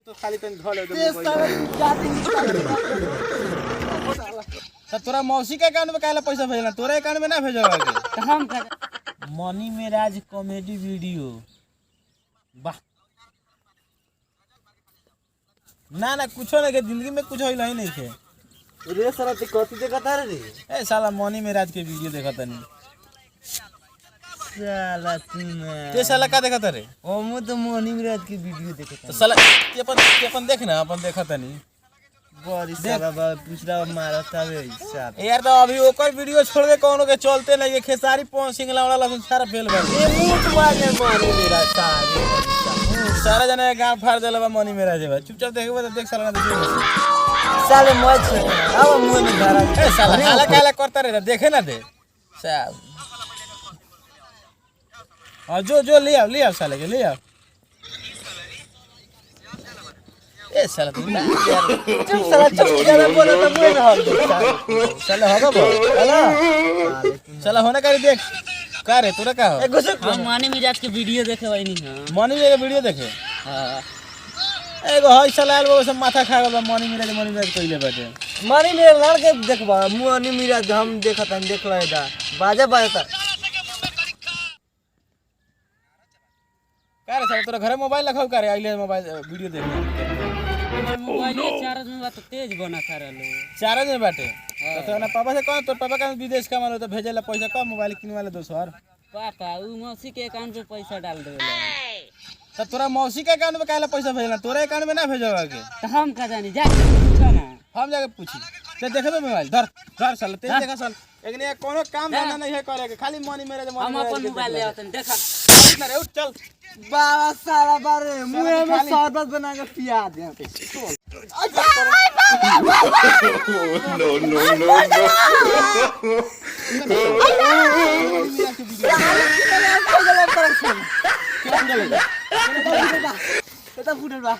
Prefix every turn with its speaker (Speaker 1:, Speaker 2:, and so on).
Speaker 1: तो खाली तन धले दे तो तोरा मौसी के अकाउंट में काला पैसा भेजना तोरा अकाउंट में ना भेजवा के
Speaker 2: तो हम कर मनी में राज कॉमेडी वीडियो
Speaker 1: वाह ना ना कुछ ना के जिंदगी में कुछ होइल ही नहीं थे
Speaker 2: रे साला ते कथि देखता रे
Speaker 1: ए साला मनी में राज के वीडियो देखता नहीं
Speaker 2: साला
Speaker 1: ते साला का देखता रे
Speaker 2: हम तो मनी में राज के वीडियो देखता
Speaker 1: तो साला ये अपन देख ना अपन देखता नहीं
Speaker 2: बड़ी साला बा पिछड़ा मारता रे साहब
Speaker 1: यार तो अभी ओकर वीडियो छोड़ के कोनो के चलते नहीं ये खेसारी पवन सिंह वाला लसन सारा फेल बा
Speaker 2: ये मूठ वाले मनी में राज सारे
Speaker 1: सारा जने गांव फाड़ देला बा मनी में राज बा चुपचाप देखबे तो देख साला ना देख
Speaker 2: साले मौज अब मुंह में धरा
Speaker 1: ए साला काला काला करता रे देखे ना दे साहब और जो ले आओ साले के ले आओ ए साला तू ना यार
Speaker 2: चुप साला चुप ज्यादा बोला तो मुंह में हाथ
Speaker 1: साला होगा बा साला होने का देख का रे तोरा का हो
Speaker 2: हम मनी में राज के वीडियो देखे भाई नहीं हां
Speaker 1: मनी में वीडियो देखे
Speaker 2: हां
Speaker 1: एगो हई साला वो सब माथा खा गल मनी में कइले बाटे
Speaker 2: मनी में लड़के देखबा मनी में राज हम देखत हम देख ले दा बाजा बाजता
Speaker 1: का रे साला तोरा घरे मोबाइल रखौ का रे आइले मोबाइल वीडियो देख
Speaker 2: मोबाइल चार्ज में बात तेज बना था रहलो
Speaker 1: चार्ज में बाटे तो ना पापा से कौन तो पापा का विदेश का मानो तो भेजेला पैसा कम मोबाइल किने वाले दोसर
Speaker 2: पापा उ मौसी के अकाउंट में पैसा डाल देला
Speaker 1: तो तोरा मौसी के अकाउंट में काला पैसा भेजना तोरा अकाउंट में ना भेजवा के
Speaker 2: तो हम का जानी जा पूछो ना
Speaker 1: हम जाके पूछी ते देखबे मोबाइल धर साल ते देखा साल एकने कोनो काम धंधा नहीं है करे के खाली मनी मेरे
Speaker 2: हम अपन मोबाइल ले आतन देखा
Speaker 1: ना रे उठ चल
Speaker 2: बाबा साला बारे मुंह में शरबत बना के पिया दे
Speaker 1: नो
Speaker 2: फुटल बा